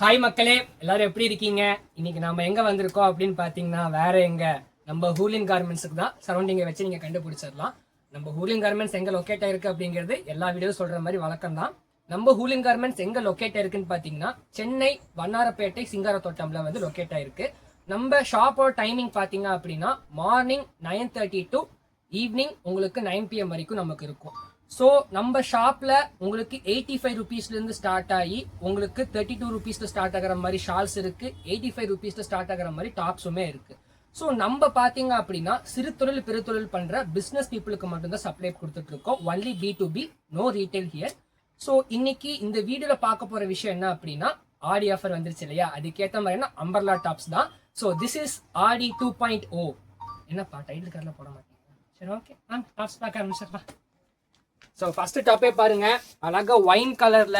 Hi மக்களே, எல்லாரும் எப்படி இருக்கீங்க? இன்னைக்கு நம்ம எங்க வந்திருக்கோம் அப்படின்னு பாத்தீங்கன்னா வேற எங்க, நம்ம ஹூலின் கார்மெண்ட்ஸுக்கு தான். சரௌண்டிங்கை வச்சு நீங்க கண்டுபிடிச்சிடலாம். நம்ம ஹூலின் கார்மெண்ட்ஸ் எங்க லொக்கேட் ஆயிருக்கு அப்படிங்கிறது எல்லா வீடியோ சொல்ற மாதிரி வழக்கம் தான். நம்ம ஹூலின் கார்மெண்ட்ஸ் எங்க லொக்கேட் ஆயிருக்குன்னு பாத்தீங்கன்னா சென்னை வண்ணாரப்பேட்டை சிங்காரத்தோட்டம்ல வந்து லொக்கேட் ஆயிருக்கு. நம்ம ஷாப்போட டைமிங் பாத்தீங்க அப்படின்னா மார்னிங் 9:30 டு ஈவினிங் உங்களுக்கு 9 PM வரைக்கும் நமக்கு இருக்கும். ஸோ நம்ம ஷாப்ல உங்களுக்கு 85 ருபீஸ்லேருந்து ஸ்டார்ட் ஆகி உங்களுக்கு 32 ருபீஸ்ல ஸ்டார்ட் ஆகிற மாதிரி ஷால்ஸ் இருக்கு, 85 ருபீஸ்ல ஸ்டார்ட் ஆகிற மாதிரி டாப்ஸுமே இருக்கு. ஸோ நம்ம பார்த்தீங்க அப்படின்னா சிறு தொழில் பெருத்தொழில் பண்ற பிசினஸ் பீப்புளுக்கு மட்டும்தான் சப்ளை கொடுத்துட்டு இருக்கோம். Only B2B, no retail here. So இன்னைக்கு இந்த வீடியோல பார்க்க போற விஷயம் என்ன அப்படின்னா ஆடி ஆஃபர் வந்துருச்சு இல்லையா, அதுக்கேற்ற மாதிரினா அம்பர்லா டாப்ஸ் தான். ஸோ திஸ் இஸ் ஆடி 2.0. என்னப்பா டைட்டில் கார்டில் போட மாட்டேங்க? சரி, ஓகே, டாப்ஸ் பார்க்க ஆரம்பிச்சிடலாம். ஸோ ஃபர்ஸ்ட் டாப்பே பாருங்க, அழகா ஒயின் கலர்ல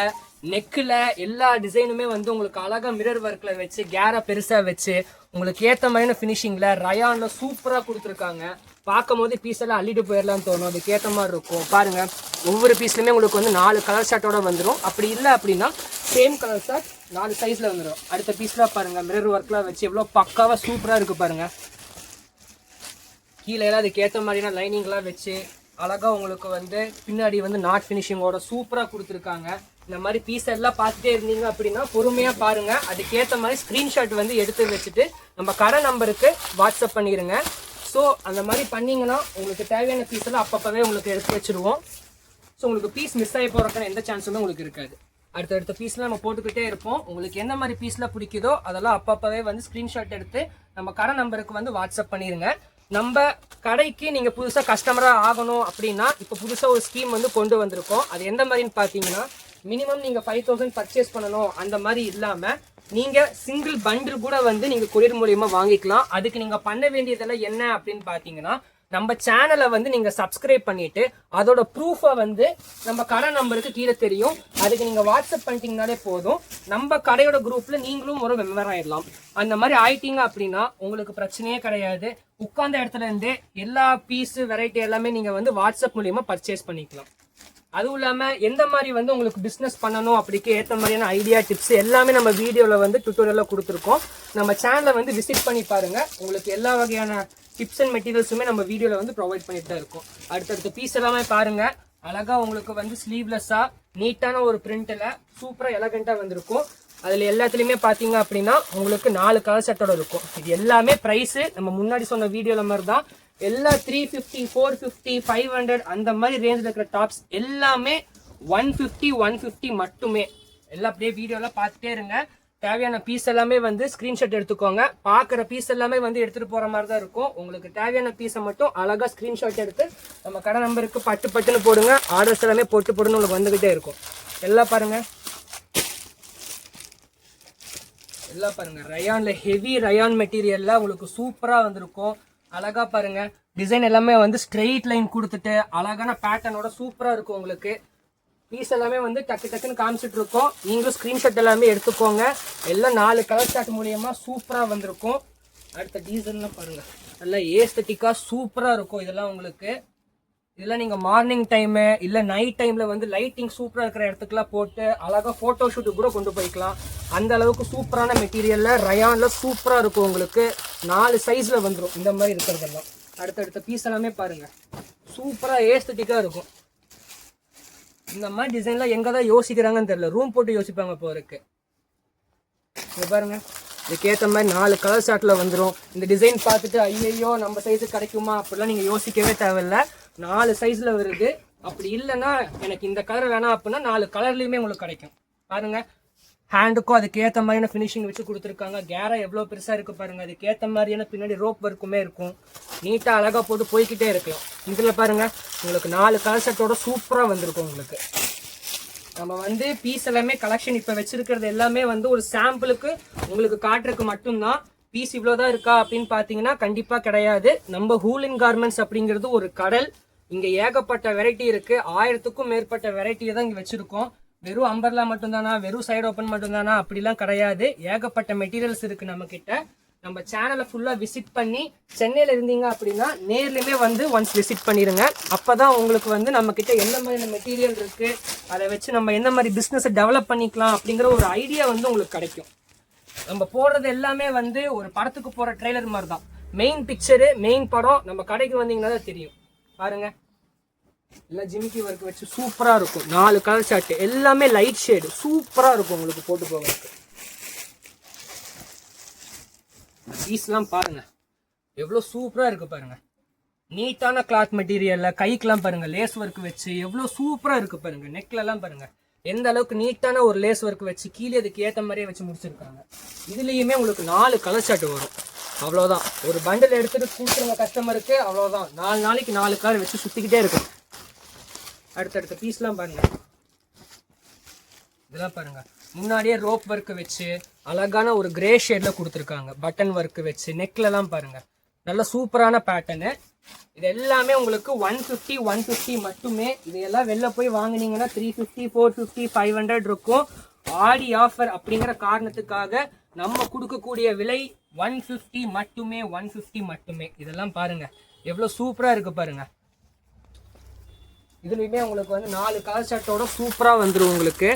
நெக்கில் எல்லா டிசைனுமே வந்து உங்களுக்கு அழகா மிரர் ஒர்க்ல வச்சு கேரை பெருசா வச்சு உங்களுக்கு ஏற்ற மாதிரியான ஃபினிஷிங்ல ரயான்ல சூப்பரா கொடுத்துருக்காங்க. பார்க்கும் போது பீஸ் எல்லாம் அள்ளிட்டு போயிடலாம்னு தோணும், அதுக்கு ஏற்ற மாதிரி இருக்கும். பாருங்க, ஒவ்வொரு பீஸ்லயுமே உங்களுக்கு வந்து 4 கலர் ஷர்ட்டோட வந்துடும். அப்படி இல்லை அப்படின்னா சேம் கலர் ஷர்ட் 4 சைஸ்ல வந்துடும். அடுத்த பீஸ்ல பாருங்க மிரர் ஒர்க்லாம் வச்சு எவ்வளோ பக்காவா சூப்பரா இருக்கு பாருங்க. கீழே எல்லாம் அதுக்கு ஏற்ற மாதிரியான லைனிங்லாம் வச்சு அழகா உங்களுக்கு வந்து பின்னாடி வந்து நாட் ஃபினிஷிங்கோட சூப்பரா கொடுத்துருக்காங்க. இந்த மாதிரி பீஸ் எல்லாம் பார்த்துட்டே இருந்தீங்க அப்படின்னா பொறுமையா பாருங்க. அதுக்கேற்ற மாதிரி ஸ்கிரீன்ஷாட் வந்து எடுத்து வச்சுட்டு நம்ம கடை நம்பருக்கு வாட்ஸ்அப் பண்ணிடுங்க. ஸோ அந்த மாதிரி பண்ணீங்கன்னா உங்களுக்கு தேவையான பீஸ் எல்லாம் அப்பப்பவே உங்களுக்கு எடுத்து வச்சிருவோம். ஸோ உங்களுக்கு பீஸ் மிஸ் ஆகி போறதுக்கான எந்த சான்ஸுமே உங்களுக்கு இருக்காது. அடுத்தடுத்த பீஸ்லாம் நம்ம போட்டுக்கிட்டே இருப்போம். உங்களுக்கு என்ன மாதிரி பீஸ்லாம் பிடிக்குதோ அதெல்லாம் அப்பப்பவே வந்து ஸ்கிரீன்ஷாட் எடுத்து நம்ம கடை நம்பருக்கு வந்து வாட்ஸ்அப் பண்ணிடுங்க. நம்ம கடைக்கு நீங்க புதுசா கஸ்டமரா ஆகணும் அப்படின்னா இப்ப புதுசா ஒரு ஸ்கீம் வந்து கொண்டு வந்திருக்கோம். அது எந்த மாதிரின்னு பாத்தீங்கன்னா மினிமம் நீங்க 5,000 பர்ச்சேஸ் பண்ணணும். அந்த மாதிரி இல்லாம நீங்க சிங்கிள் பண்டில் கூட வந்து நீங்க கொரியர் மூலியமா வாங்கிக்கலாம். அதுக்கு நீங்க பண்ண வேண்டியதெல்லாம் என்ன அப்படின்னு பாத்தீங்கன்னா நம்ம சேனலை வந்து நீங்க சப்ஸ்கிரைப் பண்ணிட்டு அதோட ப்ரூஃபை வந்து நம்ம கடை நம்பருக்கு கீழே தெரியும், அதுக்கு நீங்க வாட்ஸ்அப் பண்ணிட்டீங்கனாலே போதும். நம்ம கடையோட குரூப்ல நீங்களும் ஒரு மெம்பர் ஆயிடலாம். அந்த மாதிரி ஆயிட்டீங்க அப்படின்னா உங்களுக்கு பிரச்சனையே கிடையாது. உட்கார்ந்த இடத்துல இருந்து எல்லா பீஸ் வெரைட்டி எல்லாமே நீங்க வந்து வாட்ஸ்அப் மூலியமா பர்ச்சேஸ் பண்ணிக்கலாம். அதுவும் இல்லாம எந்த மாதிரி வந்து உங்களுக்கு பிசினஸ் பண்ணணும் அப்படிக்கு ஏற்ற மாதிரியான ஐடியா டிப்ஸ் எல்லாமே நம்ம வீடியோல வந்து டுட்டோரியல்ல கொடுத்துருக்கோம். நம்ம சேனலை வந்து விசிட் பண்ணி பாருங்க. உங்களுக்கு எல்லா வகையான டிப்ஸ் அண்ட் மெட்டீரியல்ஸுமே நம்ம வீடியோல வந்து ப்ரொவைட் பண்ணிட்டு தான் இருக்கும். அடுத்தடுத்த பீஸ் எல்லாமே பாருங்க, அழகா உங்களுக்கு வந்து ஸ்லீவ்லெஸ்ஸா நீட்டான ஒரு பிரிண்ட்ல சூப்பரா எலகண்டா வந்திருக்கும். அதுல எல்லாத்துலயுமே பாத்தீங்க அப்படின்னா உங்களுக்கு 4 கலர் ஷர்ட்டோட இருக்கும். இது எல்லாமே பிரைஸ் நம்ம முன்னாடி சொன்ன வீடியோல மாதிரி தான். எல்லா 350, 450, 500 அந்த மாதிரி ரேஞ்சில் இருக்கிற டாப்ஸ் எல்லாமே 150, 150 மட்டுமே. எல்லாம் அப்படியே வீடியோல பார்த்துட்டே இருங்க. தேவையான பீஸ் எல்லாமே வந்து ஸ்கிரீன்ஷாட் எடுத்துக்கோங்க. பார்க்குற பீஸ் எல்லாமே வந்து எடுத்துட்டு போற மாதிரி தான் இருக்கும். உங்களுக்கு தேவையான பீஸை மட்டும் அழகா ஸ்கிரீன்ஷாட் எடுத்து நம்ம கடை நம்பருக்கு பட்டுன்னு போடுங்க. ஆர்டர்ஸ் எல்லாமே போட்டு உங்களுக்கு வந்துகிட்டே இருக்கும். எல்லாம் பாருங்க, எல்லாம் பாருங்க ரயான்ல ஹெவி ரயான் மெட்டீரியல்ல உங்களுக்கு சூப்பரா வந்திருக்கும். அழகா பாருங்க, டிசைன் எல்லாமே வந்து ஸ்ட்ரெயிட் லைன் கொடுத்துட்டு அழகான பேட்டர்னோட சூப்பரா இருக்கும். உங்களுக்கு பீஸ் எல்லாமே வந்து டக்குன்னு காமிச்சிட்டு இருக்கோம். நீங்களும் ஸ்கிரீன்ஷாட் எல்லாமே எடுத்துக்கோங்க. எல்லாம் 4 கலர் ஷாட் மூலியமா சூப்பரா வந்திருக்கும். அடுத்த டிசைன்லாம் பாருங்க, நல்லா ஏஸ்தட்டிக்கா சூப்பரா இருக்கும். இதெல்லாம் உங்களுக்கு இதெல்லாம் நீங்க மார்னிங் டைமு இல்ல நைட் டைம்ல வந்து லைட்டிங் சூப்பரா இருக்கிற இடத்துக்குலாம் போட்டு அழகா போட்டோ ஷூட்டு கூட கொண்டு போய்க்கலாம். அந்த அளவுக்கு சூப்பரான மெட்டீரியல்ல ரயான்ல சூப்பரா இருக்கும். உங்களுக்கு 4 சைஸ்ல வந்துடும் இந்த மாதிரி இருக்கிறதெல்லாம். அடுத்தடுத்த பீஸ் எல்லாமே பாருங்க, சூப்பரா ஏஸ்தட்டிக்கா இருக்கும். இந்த மாதிரி டிசைன்லாம் எங்க தான் யோசிக்கிறாங்கன்னு தெரியல, ரூம் போட்டு யோசிப்பாங்க போறதுக்கு. இங்க பாருங்க, இதுக்கேற்ற மாதிரி 4 கலர் ஷார்ட்ல வந்துடும். இந்த டிசைன் பார்த்துட்டு ஐயோ நம்ம சைஸு கிடைக்குமா அப்படிலாம் நீங்க யோசிக்கவே தேவையில்ல. 4 சைஸ்ல வருது. அப்படி இல்லைன்னா எனக்கு இந்த கலர் வேணாம் அப்படின்னா 4 கலர்லயுமே உங்களுக்கு கிடைக்கும். பாருங்க, ஹேண்டுக்கும் அதுக்கு ஏற்ற மாதிரியான ஃபினிஷிங் வச்சு கொடுத்துருக்காங்க. கேரா எவ்வளோ பெருசா இருக்கு பாருங்க. அதுக்கு ஏற்ற மாதிரியான பின்னாடி ரோப் ஒர்க்குமே இருக்கும். நீட்டா அழகா போட்டு போய்கிட்டே இருக்கலாம். இதுல பாருங்க உங்களுக்கு 4 கலர் ஷர்ட்டோட சூப்பரா வந்திருக்கும். உங்களுக்கு நம்ம வந்து பீஸ் எல்லாமே கலெக்ஷன் இப்ப வச்சிருக்கிறது எல்லாமே வந்து ஒரு சாம்பிளுக்கு உங்களுக்கு காட்டுறதுக்கு மட்டும்தான். பீஸ் இவ்வளவுதான் இருக்கா அப்படின்னு பாத்தீங்கன்னா கண்டிப்பா கிடையாது. நம்ம ஹூலின் கார்மெண்ட்ஸ் அப்படிங்கிறது ஒரு கடல். இங்க ஏகப்பட்ட வெரைட்டி இருக்கு. 1000க்கும் மேற்பட்ட வெரைட்டியை தான் இங்க வச்சிருக்கோம். வெறும் அம்பர்லா மட்டும்தானா, வெறும் சைடு ஓப்பன் மட்டும்தானா அப்படிலாம் கிடையாது. ஏகப்பட்ட மெட்டீரியல்ஸ் இருக்கு நம்ம கிட்ட. நம்ம சேனலை ஃபுல்லாக விசிட் பண்ணி சென்னையில் இருந்தீங்க அப்படின்னா நேர்லையுமே வந்து ஒன்ஸ் விசிட் பண்ணிடுங்க. அப்போ தான் உங்களுக்கு வந்து நம்மக்கிட்ட எந்த மாதிரியான மெட்டீரியல் இருக்குது, அதை வச்சு நம்ம எந்த மாதிரி பிஸ்னஸை டெவலப் பண்ணிக்கலாம் அப்படிங்கிற ஒரு ஐடியா வந்து உங்களுக்கு கிடைக்கும். நம்ம போடுறது எல்லாமே வந்து ஒரு படத்துக்கு போகிற ட்ரெய்லர் மாதிரி தான். மெயின் பிக்சரு, மெயின் படம் நம்ம கடைக்கு வந்தீங்கன்னா தான் தெரியும். பாருங்கள், எல்லாம் ஜிமிக்கி ஒர்க் வச்சு சூப்பராக இருக்கும். 4 கலர் சார்ட், எல்லாமே லைட் ஷேடு, சூப்பராக இருக்கும் உங்களுக்கு போட்டு போகிறதுக்கு. பீஸ்லாம் பாருங்க எவ்வளோ சூப்பராக இருக்குது பாருங்க. நீட்டான கிளாத் மெட்டீரியலில் கைக்கெலாம் பாருங்கள் லேஸ் ஒர்க் வச்சு எவ்வளோ சூப்பராக இருக்குது பாருங்கள். நெக்லெல்லாம் பாருங்கள் எந்த அளவுக்கு நீட்டான ஒரு லேஸ் ஒர்க் வச்சு கீழே அதுக்கு ஏற்ற மாதிரியே வச்சு முடிச்சிருக்காங்க. இதுலேயுமே உங்களுக்கு 4 கலர் ஷர்ட் வரும். அவ்வளோதான், ஒரு பண்டில் எடுத்துகிட்டு கொடுக்குறவங்க கஸ்டமருக்கு அவ்வளோதான். 4 நாளைக்கு 4 கலர் வச்சு சுற்றிக்கிட்டே இருக்கும். அடுத்தடுத்த பீஸ்லாம் பாருங்கள், இதெல்லாம் பாருங்கள் முன்னாடியே ரோப் ஒர்க் வச்சு அழகான ஒரு கிரே ஷேடில் கொடுத்துருக்காங்க. பட்டன் ஒர்க் வச்சு நெக்லெலாம் பாருங்கள் நல்ல சூப்பரான பேட்டர்னு. இது எல்லாமே உங்களுக்கு 150 மட்டுமே. இதையெல்லாம் வெளில போய் வாங்கினீங்கன்னா 350, 450, 500 இருக்கும். ஆடி ஆஃபர் அப்படிங்கிற காரணத்துக்காக நம்ம கொடுக்கக்கூடிய விலை 150 மட்டுமே, 150 மட்டுமே. இதெல்லாம் பாருங்கள் எவ்வளோ சூப்பராக இருக்குது பாருங்கள். இதுலேயுமே உங்களுக்கு வந்து 4 கலர் ஷர்ட்டோட சூப்பராக வந்துடும். உங்களுக்கு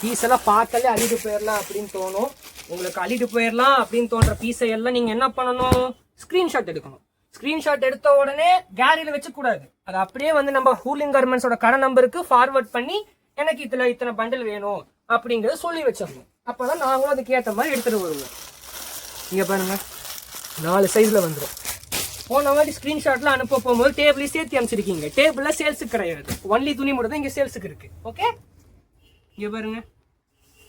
பீஸ் எல்லாம் பார்த்தாலே அள்ளிட்டு போயிடலாம் அப்படின்னு தோணும். உங்களுக்கு அள்ளிட்டு போயிடலாம் அப்படின்னு தோன்ற பீஸை எல்லாம் நீங்கள் என்ன பண்ணணும், ஸ்க்ரீன்ஷாட் எடுக்கணும். ஸ்க்ரீன்ஷாட் எடுத்த உடனே கேலரியில் வச்சுக்கூடாது. அது அப்படியே வந்து நம்ம ஹூலிங் கார்மெண்ட்ஸோட கடை நம்பருக்கு ஃபார்வர்ட் பண்ணி எனக்கு இத்தனை பண்டில் வேணும் அப்படிங்கிறத சொல்லி வச்சிடணும். அப்போ தான் நாங்களும் அதுக்கு ஏற்ற மாதிரி எடுத்துகிட்டு வருவோம். இங்கே பாருங்கள் 4 சைஸில் வந்துடும். போன மாதிரி ஸ்க்ரீன்ஷாட்லாம் அனுப்ப போகும்போது டேபிளையும் சேர்த்து அனுப்பிச்சிருக்கீங்க. டேபிளில் சேல்ஸுக்கு கிடையாது, ஒன்லி துணி மட்டும் தான் இங்கே சேல்ஸுக்கு இருக்குது. ஓகே, இங்கே பாருங்க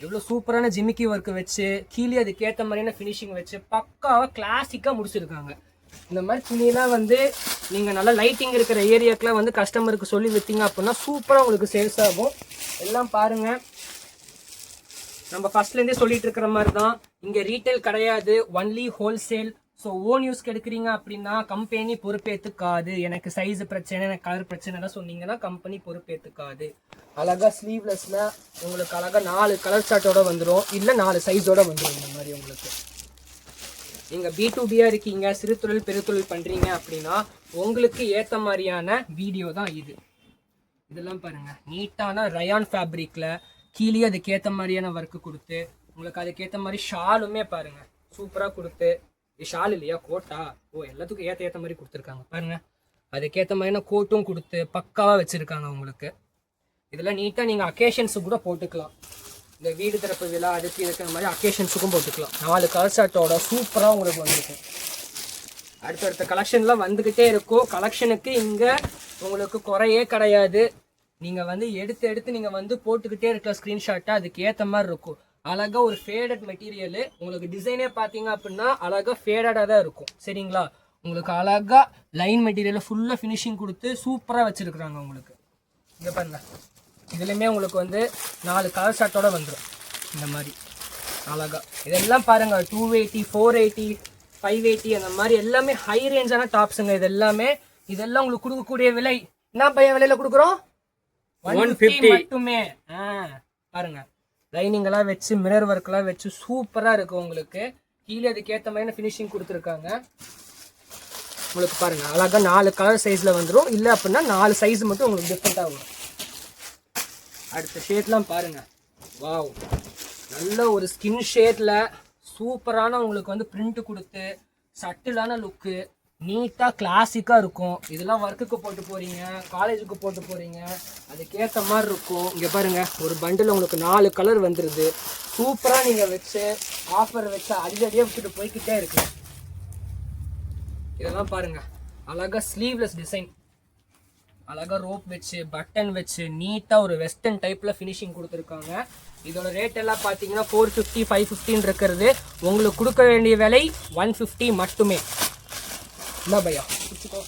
எவ்வளோ சூப்பரான ஜிமிக்கி ஒர்க்கு வச்சு கீழே அதுக்கேற்ற மாதிரியான ஃபினிஷிங் வச்சு பக்காவாக கிளாசிக்காக முடிச்சிருக்காங்க. இந்த மாதிரி துணியெல்லாம் வந்து நீங்கள் நல்லா லைட்டிங் இருக்கிற ஏரியாக்கெலாம் வந்து கஸ்டமருக்கு சொல்லி விற்றீங்க அப்படின்னா சூப்பராக உங்களுக்கு சேல்ஸ் ஆகும். எல்லாம் பாருங்கள், நம்ம ஃபர்ஸ்ட்லேருந்தே சொல்லிட்டு இருக்கிற மாதிரி தான். இங்கே ரீட்டைல் கிடையாது, ஒன்லி ஹோல்சேல். ஸோ ஓன் யூஸ்க்கு எடுக்கிறீங்க அப்படின்னா கம்பெனி பொறுப்பேற்றுக்காது. எனக்கு சைஸு பிரச்சனை, எனக்கு கலர் பிரச்சனைலாம் சொன்னீங்கன்னா கம்பெனி பொறுப்பேற்றுக்காது. அழகாக ஸ்லீவ்லெஸில் உங்களுக்கு அழகாக 4 கலர் ஷர்ட்டோட வந்துடும், இல்லை 4 சைஸோட வந்துடும். இந்த மாதிரி உங்களுக்கு நீங்கள் B2Bயாக இருக்கீங்க, சிறு தொழில் பெருத்தொழில் பண்ணுறீங்க அப்படின்னா உங்களுக்கு ஏற்ற மாதிரியான வீடியோ தான் இது. இதெல்லாம் பாருங்கள் நீட்டான ரயான் ஃபேப்ரிக்கில் கீழே அதுக்கேற்ற மாதிரியான ஒர்க்கு கொடுத்து உங்களுக்கு அதுக்கேற்ற மாதிரி ஷாலுமே பாருங்கள் சூப்பராக கொடுத்து. ஷால் இல்லையா, கோட்டா, எல்லாத்துக்கும் ஏற்ற மாதிரி கொடுத்துருக்காங்க பாருங்கள். அதுக்கேற்ற மாதிரியான கோட்டும் கொடுத்து பக்காவாக வச்சுருக்காங்க உங்களுக்கு. இதெல்லாம் நீட்டாக நீங்கள் அக்கேஷன்ஸுக்கு கூட போட்டுக்கலாம். இந்த வீடு திறப்பு விழா அதுக்கு இருக்கிற மாதிரி அக்கேஷன்ஸுக்கும் போட்டுக்கலாம். 4 கலர் ஷர்ட்டோட சூப்பராக உங்களுக்கு வந்துருக்கும். அடுத்தடுத்த கலெக்ஷன்லாம் வந்துக்கிட்டே இருக்கும். கலெக்ஷனுக்கு இங்கே உங்களுக்கு குறையே கிடையாது. நீங்கள் வந்து எடுத்து நீங்கள் வந்து போட்டுக்கிட்டே இருக்கலாம் ஸ்க்ரீன்ஷாட்டாக. அதுக்கு ஏற்ற மாதிரி இருக்கும். அழகாக ஒரு ஃபேடட் மெட்டீரியலு உங்களுக்கு டிசைனே பார்த்தீங்க அப்படின்னா அழகாக ஃபேடடாக தான் இருக்கும். சரிங்களா, உங்களுக்கு அழகாக லைன் மெட்டீரியலில் ஃபுல்லாக ஃபினிஷிங் கொடுத்து சூப்பராக வச்சுருக்குறாங்க உங்களுக்கு. இங்கே பாருங்கள், இதுலேயுமே உங்களுக்கு வந்து 4 கலர் ஷர்ட்டோடு வந்துடும். இந்த மாதிரி அழகாக இதெல்லாம் பாருங்கள் 280, 480, 580 அந்த மாதிரி எல்லாமே ஹை ரேஞ்சான டாப்ஸுங்க. இதெல்லாம் உங்களுக்கு கொடுக்கக்கூடிய விலை என்ன பையன் விலையில் கொடுக்குறோம், 150 மட்டுமே. பாருங்கள் லைனிங்கெல்லாம் வச்சு மிரர் ஒர்க்கெல்லாம் வச்சு சூப்பராக இருக்குது உங்களுக்கு. கீழே அதுக்கேற்ற மாதிரி ஃபினிஷிங் கொடுத்துருக்காங்க உங்களுக்கு. பாருங்கள் அழகாக 4 கலர் சைஸில் வந்துடும், இல்லை அப்படின்னா 4 சைஸ் மட்டும் உங்களுக்கு டிஃப்ரெண்ட்டாக வரும். அடுத்த ஷேட்லாம் பாருங்கள், வாவ் நல்ல ஒரு ஸ்கின் ஷேட்டில் சூப்பரான உங்களுக்கு வந்து பிரிண்ட் கொடுத்து சட்டிலான லுக்கு, நீட்டாக கிளாசிக்காக இருக்கும். இதெல்லாம் ஒர்க்குக்கு போட்டு போகிறீங்க, காலேஜுக்கு போட்டு போகிறீங்க, அதுக்கேற்ற மாதிரி இருக்கும். இங்கே பாருங்கள் ஒரு பண்டில் உங்களுக்கு 4 கலர் வந்துடுது. சூப்பராக நீங்கள் வச்சு ஆஃபர் வச்சு அடிக்கடியாக விட்டுட்டு போய்கிட்டே இருக்கு. இதெல்லாம் பாருங்கள் அழகாக ஸ்லீவ்லெஸ் டிசைன், அழகாக ரோப் வச்சு பட்டன் வச்சு நீட்டாக ஒரு வெஸ்டர்ன் டைப்பில் ஃபினிஷிங் கொடுத்துருக்காங்க. இதோட ரேட் எல்லாம் பார்த்தீங்கன்னா 450, 550 இருக்கிறது. உங்களுக்கு கொடுக்க வேண்டிய விலை 150 மட்டுமே. என்ன பையா பிடிச்சிக்கோ.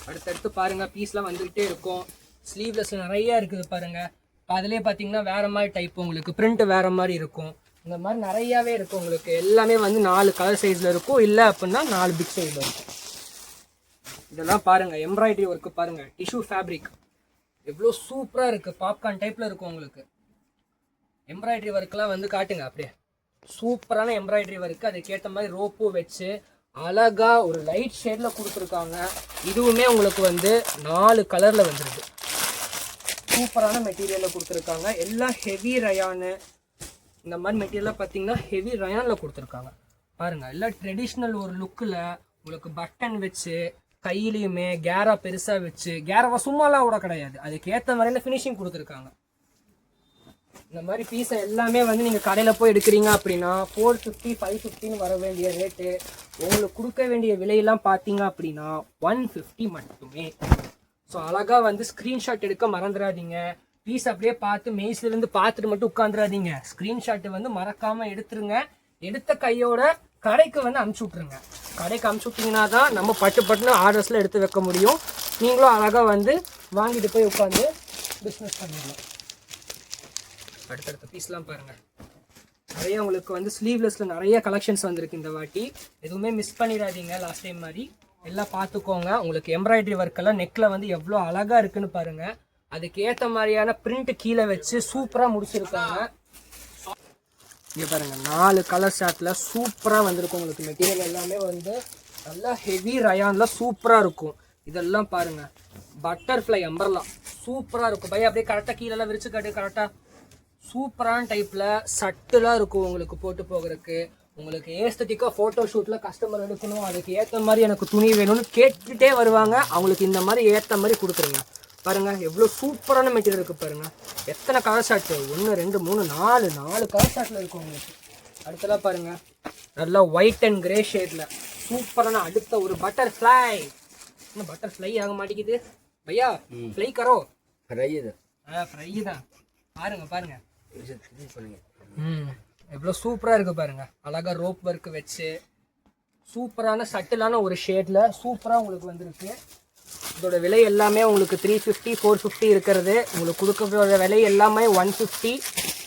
அடுத்தடுத்து பாருங்கள் பீஸ்லாம் வந்துக்கிட்டே இருக்கும். ஸ்லீவ்லெஸில் நிறையா இருக்குது பாருங்கள். அதிலே பார்த்தீங்கன்னா வேறு மாதிரி டைப் உங்களுக்கு பிரிண்ட் வேறு மாதிரி இருக்கும். இந்த மாதிரி நிறையாவே இருக்கும் உங்களுக்கு. எல்லாமே வந்து 4 கலர் சைஸில் இருக்கும், இல்லை அப்படின்னா 4 பிக் சைஸில் இருக்கும். இதெல்லாம் பாருங்கள் எம்ப்ராய்டரி ஒர்க்கு பாருங்கள், டிஷ்யூ ஃபேப்ரிக் எவ்வளோ சூப்பராக இருக்குது. பாப்கார்ன் டைப்பில் இருக்கும் உங்களுக்கு. எம்ப்ராய்டரி ஒர்க்கெலாம் வந்து காட்டுங்க அப்படியே. சூப்பரான எம்ப்ராய்டரி ஒர்க்கு, அதுக்கேற்ற மாதிரி ரோப்பும் வச்சு அழகா ஒரு லைட் ஷேடில் கொடுத்துருக்காங்க. இதுவுமே உங்களுக்கு வந்து 4 கலரில் வந்துருக்கு. சூப்பரான மெட்டீரியலில் கொடுத்துருக்காங்க. எல்லாம் ஹெவி ரயானு. இந்த மாதிரி மெட்டீரியலாக பார்த்தீங்கன்னா ஹெவி ரயானில் கொடுத்துருக்காங்க. பாருங்கள், எல்லாம் ட்ரெடிஷ்னல் ஒரு லுக்கில் உங்களுக்கு பட்டன் வச்சு கையிலையுமே கேரா பெருசாக வச்சு, கேராவா சும்மாலாம் கூட கிடையாது, அதுக்கேற்ற மாதிரியான ஃபினிஷிங் கொடுத்துருக்காங்க. இந்த மாதிரி பீஸை எல்லாமே வந்து நீங்கள் கடையில் போய் எடுக்கிறீங்க அப்படின்னா 450 550 வர வேண்டிய ரேட்டு உங்களுக்கு கொடுக்க வேண்டிய விலையெல்லாம் பார்த்தீங்க அப்படின்னா 150 மட்டுமே. ஸோ அழகாக வந்து ஸ்க்ரீன்ஷாட் எடுக்க மறந்துடாதீங்க. பீஸ் அப்படியே பார்த்து மெய்ஸ்லேருந்து பார்த்துட்டு மட்டும் உட்காந்துடாதீங்க. ஸ்க்ரீன்ஷாட்டு வந்து மறக்காமல் எடுத்துருங்க. எடுத்த கையோட கடைக்கு வந்து அமுச்சு விட்ருங்க. கடைக்கு அமுச்சு விட்டிங்கன்னா தான் நம்ம பட்டுன்னு ஆர்டர்ஸில் எடுத்து வைக்க முடியும். நீங்களும் அழகாக வந்து வாங்கிட்டு போய் உட்காந்து பிஸ்னஸ் பண்ணிடலாம். அடுத்தடுத்த பீஸ்லாம் பாருங்கள், நிறைய உங்களுக்கு வந்து ஸ்லீவ்லெஸில் நிறைய கலெக்ஷன்ஸ் வந்திருக்கு இந்த வாட்டி. எதுவுமே மிஸ் பண்ணிடாதீங்க. லாஸ்ட் டைம் மாதிரி எல்லாம் பார்த்துக்கோங்க. உங்களுக்கு எம்ப்ராய்டரி ஒர்க்கெல்லாம் நெக்கில் வந்து எவ்வளோ அழகாக இருக்குன்னு பாருங்கள். அதுக்கு ஏற்ற மாதிரியான பிரிண்ட் கீழே வச்சு சூப்பராக முடிச்சிருக்காங்க. இங்கே பாருங்கள், 4 கலர் ஷார்ட்டில் சூப்பராக வந்திருக்கும். உங்களுக்கு மெட்டீரியல் எல்லாமே வந்து நல்லா ஹெவி ரயானில் சூப்பராக இருக்கும். இதெல்லாம் பாருங்கள், பட்டர்ஃப்ளை அம்பர்லாம் சூப்பராக இருக்கும். பையன் அப்படியே கரெக்டாக கீழெல்லாம் விரிச்சு காட்டு. கரெக்டாக சூப்பரான டைப்பில் சட்டெலாம் இருக்கும் உங்களுக்கு போட்டு போகிறதுக்கு. உங்களுக்கு ஏஸ்தட்டிக்காக ஃபோட்டோ ஷூட்டில் கஸ்டமர் எடுக்கணும், அதுக்கு ஏற்ற மாதிரி எனக்கு துணி வேணும்னு கேட்டுகிட்டே வருவாங்க. அவங்களுக்கு இந்த மாதிரி ஏற்ற மாதிரி கொடுத்துருங்க. பாருங்கள், எவ்வளோ சூப்பரான மெட்டீரியல் இருக்குது பாருங்கள். எத்தனை கலர் ஷார்ட்டு, 1 2 3 4 கலர் ஷார்ட்டில் இருக்கும் உங்களுக்கு. அடுத்தலாம் பாருங்கள், நல்லா ஒயிட் அண்ட் கிரே ஷேடில் சூப்பரான அடுத்த ஒரு பட்டர்ஃப்ளை. இன்னும் பட்டர்ஃப்ளை ஆக மாட்டேங்குது பையா. ஃப்ளை கரோ, ஃப்ரை தான். பாருங்க எவ்வளோ சூப்பராக இருக்குது பாருங்கள். அழகாக ரோப் ஒர்க்கு வச்சு சூப்பரான சட்டிலான ஒரு ஷேடில் சூப்பராக உங்களுக்கு வந்துருக்கு. இதோட விலை எல்லாமே உங்களுக்கு 350 450 இருக்கிறது. உங்களுக்கு கொடுக்குற விலை எல்லாமே 150.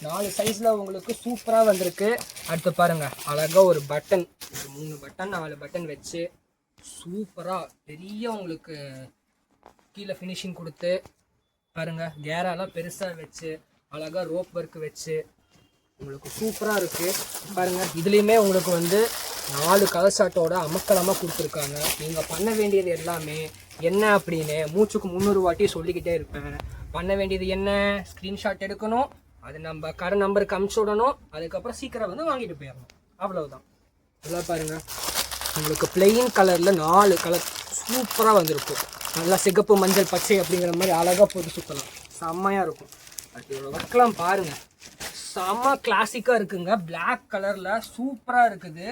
4 சைஸில் உங்களுக்கு சூப்பராக வந்திருக்கு. அடுத்து பாருங்கள், அழகாக ஒரு பட்டன், 3 பட்டன் 4 பட்டன் வச்சு சூப்பராக பெரிய உங்களுக்கு கீழே ஃபினிஷிங் கொடுத்து பாருங்கள். கேராலாம் பெருசாக வச்சு அழகாக ரோப் ஒர்க்கு வச்சு உங்களுக்கு சூப்பராக இருக்குது பாருங்கள். இதுலேயுமே உங்களுக்கு வந்து 4 கலர் ஷார்ட்டோட அமக்கலமாக கொடுத்துருக்காங்க. நீங்கள் பண்ண வேண்டியது எல்லாமே என்ன அப்படின்னு மூச்சுக்கு 300 வாட்டி சொல்லிக்கிட்டே இருப்பேன். பண்ண வேண்டியது என்ன, ஸ்க்ரீன்ஷாட் எடுக்கணும், அது நம்ம கடை நம்பருக்கு அமுச்சு விடணும், அதுக்கப்புறம் சீக்கிரம் வந்து வாங்கிட்டு போயிடணும். அவ்வளவுதான். இதெல்லாம் பாருங்கள், உங்களுக்கு பிளெயின் கலரில் 4 கலர் சூப்பராக வந்திருக்கும். நல்லா சிகப்பு மஞ்சள் பச்சை அப்படிங்கிற மாதிரி அழகாக போட்டு சுற்றலாம், செம்மையாக இருக்கும். அதோட ஒர்க்லாம் பாருங்கள், செம்ம கிளாசிக்காக இருக்குங்க. பிளாக் கலரில் சூப்பராக இருக்குது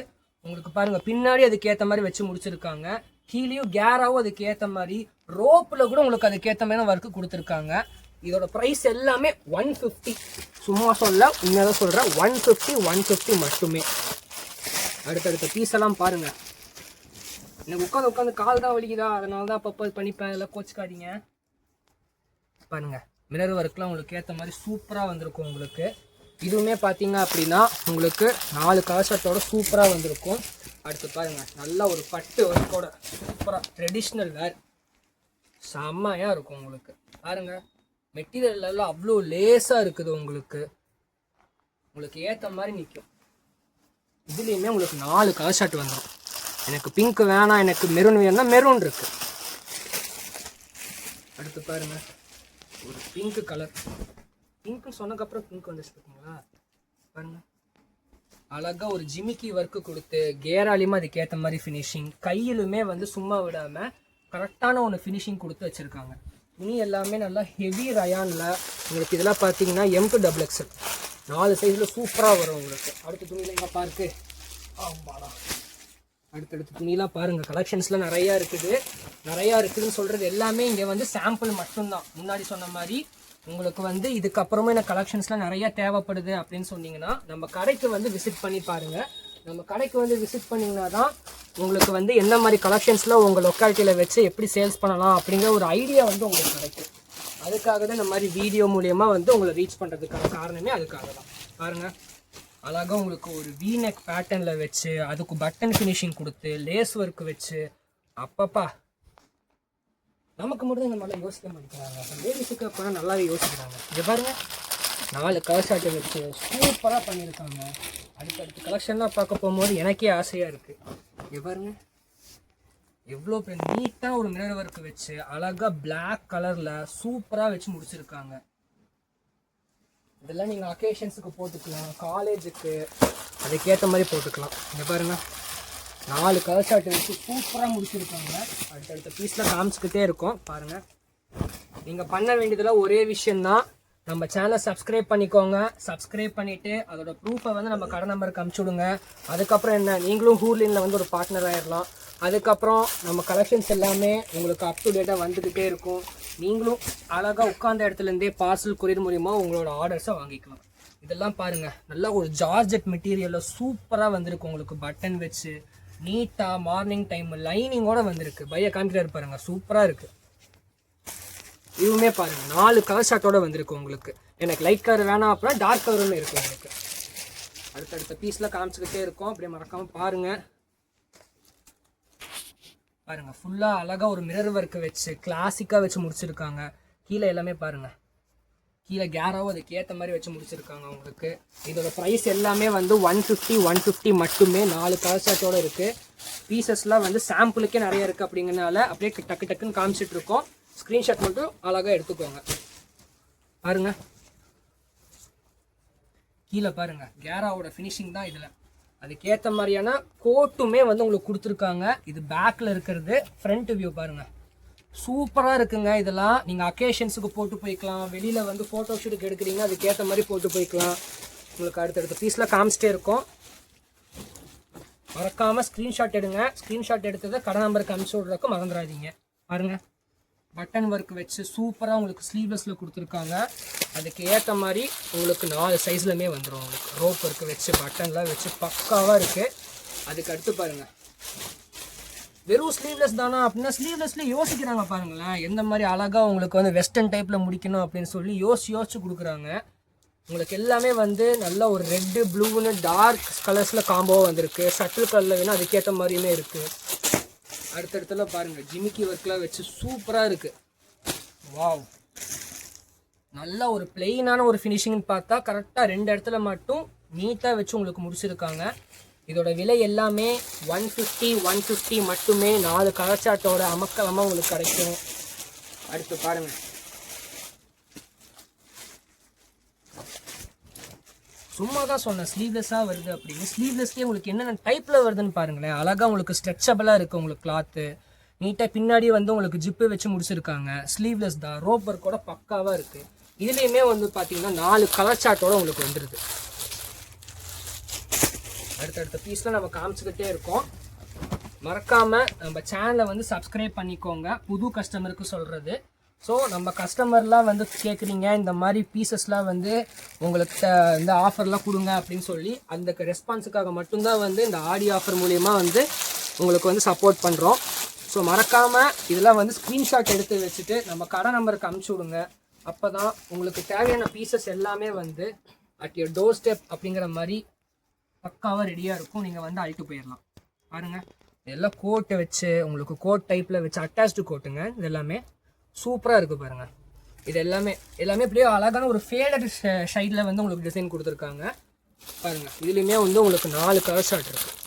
உங்களுக்கு. பாருங்கள், பின்னாடி அதுக்கேற்ற மாதிரி வச்சு முடிச்சிருக்காங்க. கீழேயும் கேராவும் அதுக்கு ஏற்ற மாதிரி, ரோப்பில் கூட உங்களுக்கு அதுக்கேற்ற மாதிரி ஒர்க்கு கொடுத்துருக்காங்க. இதோட ப்ரைஸ் எல்லாமே 150. சும்மா சொல்ல, உண்மையாக சொல்கிறேன், 150 மட்டுமே. அடுத்தடுத்த பீஸ் எல்லாம் பாருங்கள். எனக்கு உட்காந்து கால் தான் வலிக்குதா, அதனால தான் அப்பப்போ பண்ணிப்பேன். எல்லாம் கோச்சிக்காதீங்க. பாருங்கள், மிரர் ஒர்க்லாம் உங்களுக்கு ஏற்ற மாதிரி சூப்பராக வந்திருக்கும் உங்களுக்கு. இதுவுமே பார்த்தீங்க அப்படின்னா உங்களுக்கு 4 கலர் ஷர்ட்டோட சூப்பராக வந்திருக்கும். அடுத்து பாருங்கள், நல்லா ஒரு பட்டு ஒர்க்கோட சூப்பராக ட்ரெடிஷ்னல் வேர் செம்மையாக இருக்கும் உங்களுக்கு. பாருங்கள், மெட்டீரியல் எல்லாம் அவ்வளோ லேஸாக இருக்குது உங்களுக்கு ஏற்ற மாதிரி நிற்கும். இதுலேயுமே உங்களுக்கு 4 கலர் ஷர்ட் வந்துடும். எனக்கு பிங்க் வேணாம், எனக்கு மெரூன் வேணும்னா மெரூன் இருக்குது. அடுத்து பாருங்கள், ஒரு பிங்க் கலர். பிங்க்னு சொன்னதுக்கப்புறம் பிங்க் வந்துச்சு பார்த்தீங்களா. பாருங்கள், அழகாக ஒரு ஜிமிக்கி ஒர்க்கு கொடுத்து கேராலியுமே அதுக்கேற்ற மாதிரி ஃபினிஷிங், கையிலுமே வந்து சும்மா விடாமல் கரெக்டான ஒன்று ஃபினிஷிங் கொடுத்து வச்சுருக்காங்க. துணி எல்லாமே நல்லா ஹெவி ரயானில் உங்களுக்கு. இதெல்லாம் பார்த்தீங்கன்னா M to XXL 4 சைஸில் சூப்பராக வரும் உங்களுக்கு. அடுத்த துணியில் எங்கே பார்க்கு ஆமாடா. அடுத்தடுத்து துணியெலாம் பாருங்கள், கலெக்ஷன்ஸ்லாம் நிறையா இருக்குதுன்னு சொல்கிறது எல்லாமே இங்கே வந்து சாம்பிள் மட்டும்தான். முன்னாடி சொன்ன மாதிரி உங்களுக்கு வந்து இதுக்கப்புறமா எனக்கு கலெக்ஷன்ஸ்லாம் நிறையா தேவைப்படுது அப்படின்னு சொன்னீங்கன்னா நம்ம கடைக்கு வந்து விசிட் பண்ணி பாருங்கள். நம்ம கடைக்கு வந்து விசிட் பண்ணிங்கன்னா தான் உங்களுக்கு வந்து என்ன மாதிரி கலெக்ஷன்ஸ்லாம் உங்கள் லொக்காலிட்டியில் வச்சு எப்படி சேல்ஸ் பண்ணலாம் அப்படிங்கிற ஒரு ஐடியா வந்து உங்களுக்கு கிடைக்கும். அதுக்காக தான் இந்த மாதிரி வீடியோ மூலமா வந்து உங்களை ரீச் பண்ணுறதுக்கான காரணமே அதுக்காக தான். பாருங்கள், அழகாக உங்களுக்கு ஒரு வீநெக் பேட்டர்னில் வச்சு அதுக்கு பட்டன் ஃபினிஷிங் கொடுத்து லேஸ் ஒர்க் வச்சு அப்பப்பா நமக்கு மட்டும் இந்த மாதிரிலாம் யோசிக்க மாட்டேங்கிறாங்க. லேடிஸுக்கு அப்புறம் நல்லாவே யோசிக்கிறாங்க. இங்கே பாருங்கள், 4 கலர் ஷார்ட்டை வச்சு சூப்பராக பண்ணியிருக்காங்க. அடுத்தடுத்த கலெக்ஷன்லாம் பார்க்க போகும்போது எனக்கே ஆசையாக இருக்குது. இங்கே பாருங்க எவ்வளோ பேர் நீட்டாக ஒரு மிரர் ஒர்க் வச்சு அழகாக பிளாக் கலரில் சூப்பராக வச்சு முடிச்சிருக்காங்க. இதெல்லாம் நீங்கள் அக்கேஷன்ஸுக்கு போட்டுக்கலாம், காலேஜுக்கு அதுக்கேற்ற மாதிரி போட்டுக்கலாம். இங்கே பாருங்கள் 4 கலர் ஷார்ட் வச்சு சூப்பராக முடிச்சிருக்காங்க. அடுத்தடுத்த பீஸில் காமிச்சிக்கிட்டே இருக்கும் பாருங்கள். நீங்கள் பண்ண வேண்டியதில் ஒரே விஷயந்தான், நம்ம சேனலை சப்ஸ்கிரைப் பண்ணிக்கோங்க. சப்ஸ்கிரைப் பண்ணிவிட்டு அதோட ப்ரூஃபை வந்து நம்ம கடை நம்பருக்கு அமுச்சு விடுங்க. அதுக்கப்புறம் என்ன, நீங்களும் ஹூர்லினில் வந்து ஒரு பார்ட்னர் ஆகிடலாம். அதுக்கப்புறம் நம்ம கலெக்ஷன்ஸ் எல்லாமே உங்களுக்கு அப் டு டேட்டாக வந்துக்கிட்டே இருக்கும். நீங்களும் அழகாக உட்காந்த இடத்துலேருந்தே பார்சல் கொரியர் மூலிமா உங்களோட ஆர்டர்ஸை வாங்கிக்கலாம். இதெல்லாம் பாருங்கள் நல்லா ஒரு ஜார்ஜெட் மெட்டீரியலில் சூப்பராக வந்திருக்கு. உங்களுக்கு பட்டன் வச்சு நீட்டாக மார்னிங் டைம் லைனிங்கோடு வந்திருக்கு. பைய காமிக்கிறார் பாருங்கள், சூப்பராக இருக்குது. இதுவுமே பாருங்கள் 4 கலர் ஷார்ட்டோடு வந்திருக்கு உங்களுக்கு. எனக்கு லைட் கலர் வேணாம் அப்படின்னா டார்க் கலருன்னு இருக்குது உங்களுக்கு. அடுத்தடுத்த பீஸில் காமிச்சிக்கிட்டே இருக்கும், அப்படியே மறக்காமல் பாருங்கள். பாருங்கள் ஃபுல்லாக அழகாக ஒரு மிரர் ஒர்க்கு வச்சு கிளாசிக்காக வச்சு முடிச்சிருக்காங்க. கீழே எல்லாமே பாருங்கள், கீழே கேராவும் அதுக்கு ஏற்ற மாதிரி வச்சு முடிச்சிருக்காங்க உங்களுக்கு. இதோட ப்ரைஸ் எல்லாமே வந்து 150 மட்டுமே. 4 கலர் ஷார்ட்டோடு இருக்குது. பீசஸ்லாம் வந்து சாம்பிளுக்கே நிறைய இருக்குது. அப்படிங்கிறனால அப்படியே டக்கு டக்குன்னு காமிச்சிட்டு இருக்கோம். ஸ்க்ரீன்ஷாட் மட்டும் அழகாக எடுத்துக்கோங்க. பாருங்கள் கீழே பாருங்கள் கேராவோட ஃபினிஷிங் தான் இதில். அதுக்கேற்ற மாதிரியான கோட்டுமே வந்து உங்களுக்கு கொடுத்துருக்காங்க. இது பேக்கில் இருக்கிறது. ஃப்ரண்ட் வியூ பாருங்கள் சூப்பராக இருக்குங்க. இதெல்லாம் நீங்கள் அக்கேஷன்ஸுக்கு போட்டு போய்க்கலாம். வெளியில் வந்து ஃபோட்டோ ஷூட்டுக்கு எடுக்கிறீங்க, அதுக்கேற்ற மாதிரி போட்டு போய்க்கலாம். உங்களுக்கு அடுத்தடுத்த பீஸில் காமிச்சிட்டே இருக்கும். மறக்காமல் ஸ்க்ரீன்ஷாட் எடுங்க. ஸ்க்ரீன்ஷாட் எடுத்ததை கடை நம்பருக்கு அனுப்பிச்சி விட்றதுக்கு மறந்துடாதீங்க. பாருங்கள் பட்டன் ஒர்க் வச்சு சூப்பராக உங்களுக்கு ஸ்லீவ்லெஸில் கொடுத்துருக்காங்க. அதுக்கு ஏற்ற மாதிரி உங்களுக்கு 4 சைஸ்லையுமே வந்துடும். உங்களுக்கு ரோப் ஒர்க் வச்சு பட்டன்லாம் வச்சு பக்காவாக இருக்குது. அதுக்கு அடுத்து பாருங்கள் வெறும் ஸ்லீவ்லெஸ் தானா அப்படின்னா ஸ்லீவ்லெஸ்லேயே யோசிக்கிறாங்க பாருங்களேன். எந்த மாதிரி அழகாக உங்களுக்கு வந்து வெஸ்டர்ன் டைப்பில் முடிக்கணும் அப்படின்னு சொல்லி யோசிச்சு கொடுக்குறாங்க. உங்களுக்கு எல்லாமே வந்து நல்ல ஒரு ரெட்டு ப்ளூன்னு டார்க் கலர்ஸில் காம்போவாக வந்திருக்கு. சட்டில் கலரில் வேணும் அதுக்கேற்ற மாதிரியுமே இருக்குது. அடுத்தடுத்துல பாருங்கள் ஜிமிக்கி ஒர்க்லாம் வச்சு சூப்பராக இருக்குது. வாவ் நல்ல ஒரு பிளெயினான ஒரு ஃபினிஷிங்னு பார்த்தா கரெக்டாக 2 இடத்துல மட்டும் நீட்டாக வச்சு உங்களுக்கு முடிச்சிருக்காங்க. இதோட விலை எல்லாமே 150 மட்டுமே. 4 கலர் சார்ட்டோட அமக்கலமாக உங்களுக்கு கிடைக்கும். அடுத்து பாருங்கள் சும்மா தான் சொன்னேன் ஸ்லீவ்லெஸ்ஸாக வருது அப்படின்னு. ஸ்லீவ்லெஸ்லேயே உங்களுக்கு என்னென்ன டைப்பில் வருதுன்னு பாருங்களேன். அழகாக உங்களுக்கு ஸ்ட்ரெச்சபிளாக இருக்குது. உங்களுக்கு கிளாத்து நீட்டாக பின்னாடி வந்து உங்களுக்கு ஜிப்பு வச்சு முடிச்சிருக்காங்க. ஸ்லீவ்லெஸ் தான், ரோப் ஒர்க்கோட பக்காவாக இருக்குது. இதுலேயுமே வந்து பார்த்தீங்கன்னா 4 கலர் சார்ட்டோட உங்களுக்கு வந்துடுது. அடுத்தடுத்த பீஸில் நம்ம காமிச்சிக்கிட்டே இருக்கோம். மறக்காமல் நம்ம சேனலை வந்து சப்ஸ்கிரைப் பண்ணிக்கோங்க. புது கஸ்டமருக்கு சொல்கிறது. ஸோ நம்ம கஸ்டமர்லாம் வந்து கேட்குறீங்க இந்த மாதிரி பீசஸ்லாம் வந்து உங்களுக்கு இந்த ஆஃபர்லாம் கொடுங்க அப்படின்னு சொல்லி அந்த ரெஸ்பான்ஸுக்காக மட்டும்தான் வந்து இந்த ஆடி ஆஃபர் மூலிமா வந்து உங்களுக்கு வந்து சப்போர்ட் பண்ணுறோம். ஸோ மறக்காமல் இதெல்லாம் வந்து ஸ்க்ரீன்ஷாட் எடுத்து வச்சுட்டு நம்ம கடை நம்பருக்கு அனுப்பிச்சி விடுங்க. அப்போ தான் உங்களுக்கு தேவையான பீசஸ் எல்லாமே வந்து அட் யுவர் டோர் ஸ்டெப் அப்படிங்கிற மாதிரி பக்காவாக ரெடியாக இருக்கும். நீங்கள் வந்து அழிட்டு போயிடலாம். பாருங்கள் இதெல்லாம் கோட்டை வச்சு உங்களுக்கு கோட் டைப்பில் வச்சு அட்டாச்டு கோட்டுங்க. இது எல்லாமே சூப்பராக இருக்குது பாருங்கள். இது எல்லாமே இப்படியே அழகான ஒரு ஃபேடட் ஷைடில் வந்து உங்களுக்கு டிசைன் கொடுத்துருக்காங்க. பாருங்கள் இதுலேயுமே வந்து உங்களுக்கு 4 கலர் ஷார்ட் இருக்குது.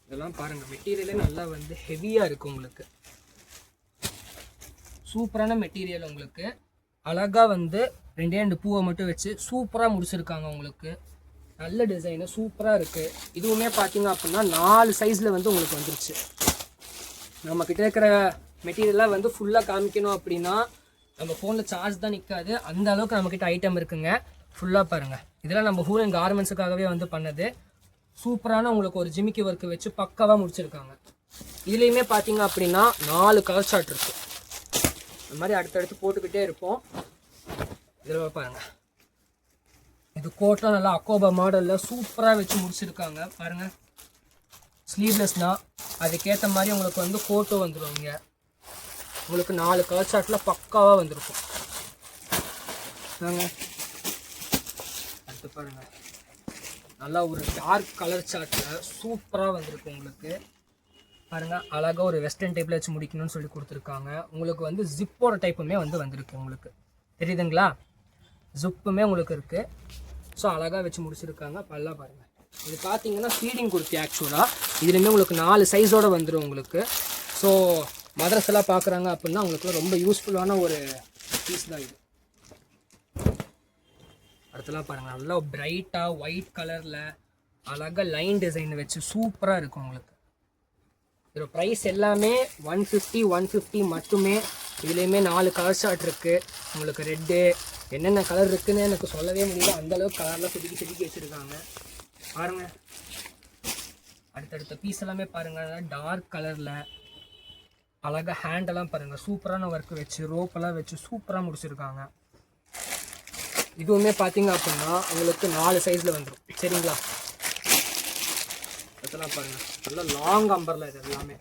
இதெல்லாம் பாருங்கள் மெட்டீரியலே நல்லா வந்து ஹெவியாக இருக்குது. உங்களுக்கு சூப்பரான மெட்டீரியல். உங்களுக்கு அழகாக வந்து 2 பூவை மட்டும் வச்சு சூப்பராக முடிச்சிருக்காங்க. உங்களுக்கு நல்ல டிசைனு சூப்பராக இருக்குது. இதுவுமே பார்த்தீங்க அப்படின்னா 4 சைஸில் வந்து உங்களுக்கு வந்துருச்சு. நம்மக்கிட்ட இருக்கிற மெட்டீரியலாக வந்து ஃபுல்லாக காமிக்கணும் அப்படின்னா நம்ம ஃபோனில் சார்ஜ் தான் நிற்காது. அந்த அளவுக்கு நம்மக்கிட்ட ஐட்டம் இருக்குங்க. ஃபுல்லாக பாருங்கள் இதெல்லாம் நம்ம ஹூல் அண்ட் கார்மெண்ட்ஸுக்காகவே வந்து பண்ணது. சூப்பரான உங்களுக்கு ஒரு ஜிமிக்கி ஒர்க்கு வச்சு பக்காவாக முடிச்சிருக்காங்க. இதுலேயுமே பார்த்தீங்க அப்படின்னா 4 கலர் ஷார்ட் இருக்குது. இந்த மாதிரி அடுத்தடுத்து போட்டுக்கிட்டே இருப்போம். இதில் பாருங்கள் இது கோட்லாம் நல்லா அக்கோபா மாடலில் சூப்பராக வச்சு முடிச்சிருக்காங்க. பாருங்கள் ஸ்லீவ்லெஸ் தான், அதுக்கேற்ற மாதிரி உங்களுக்கு வந்து கோட்டும் வந்துடுவாங்க. உங்களுக்கு 4 கலர் ஷார்ட்டில் பக்காவாக வந்துருக்கும். அடுத்து பாருங்கள் நல்லா ஒரு டார்க் கலர் சார்ட்டில் சூப்பராக வந்திருக்கு. உங்களுக்கு பாருங்கள் அழகாக ஒரு வெஸ்டர்ன் டைப்பில் வச்சு முடிக்கணும்னு சொல்லி கொடுத்துருக்காங்க. உங்களுக்கு வந்து ஜிப்போட டைப்புமே வந்து வந்திருக்கு. உங்களுக்கு தெரியுதுங்களா? ஜிப்புமே உங்களுக்கு இருக்குது. ஸோ அழகாக வச்சு முடிச்சிருக்காங்க. பல்லாம் பாருங்கள். இது பார்த்தீங்கன்னா ஃபீடிங் குர்த்தி. ஆக்சுவலாக இதுலேயுமே உங்களுக்கு 4 சைஸோடு வந்துடும் உங்களுக்கு. ஸோ மதர்ஸ் எல்லாம் பார்க்குறாங்க அப்படின்னா உங்களுக்கு ரொம்ப யூஸ்ஃபுல்லான ஒரு பீஸ் தான் இது. அடுத்தலாம் பாருங்கள், நல்லா பிரைட்டாக ஒயிட் கலரில் அழகாக லைன் டிசைன் வச்சு சூப்பராக இருக்கும் உங்களுக்கு. இதோட ப்ரைஸ் எல்லாமே 150 மட்டுமே. இதுலேயுமே 4 கலர் ஷார்ட் இருக்குது உங்களுக்கு. ரெட்டு என்னென்ன கலர் இருக்குதுன்னு எனக்கு சொல்லவே முடியல, அந்தளவுக்கு கலர்லாம் செதுக்கி வச்சுருக்காங்க பாருங்கள். அடுத்தடுத்த பீஸ் எல்லாமே பாருங்கள், டார்க் கலரில் அழகாக ஹேண்டெல்லாம் பாருங்கள் சூப்பரான ஒர்க் வச்சு ரோப்பெல்லாம் வச்சு சூப்பராக முடிச்சிருக்காங்க. இதுவுமே பார்த்தீங்க அப்படின்னா உங்களுக்கு 4 சைஸில் வந்துடும். சரிங்களா? அதெல்லாம் பாருங்கள், நல்லா லாங் அம்பரில் இது எல்லாமே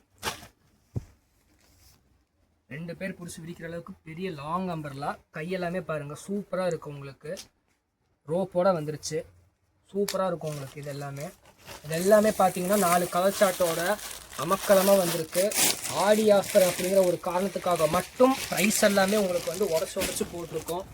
2 பேர் பிடிச்சி விரிக்கிற அளவுக்கு பெரிய லாங் அம்பர்லாம். கையெல்லாமே பாருங்கள் சூப்பராக இருக்கும் உங்களுக்கு. ரோப்போட வந்துருச்சு, சூப்பராக இருக்கும் உங்களுக்கு. இது எல்லாமே பார்த்தீங்கன்னா 4 கலர் சார்ட்டோட அமக்கலமாக வந்திருக்கு. ஆடி ஆஃபர் அப்படிங்கிற ஒரு காரணத்துக்காக மட்டும் ப்ரைஸ் எல்லாமே உங்களுக்கு வந்து உடச்சி போட்டிருக்கோம்.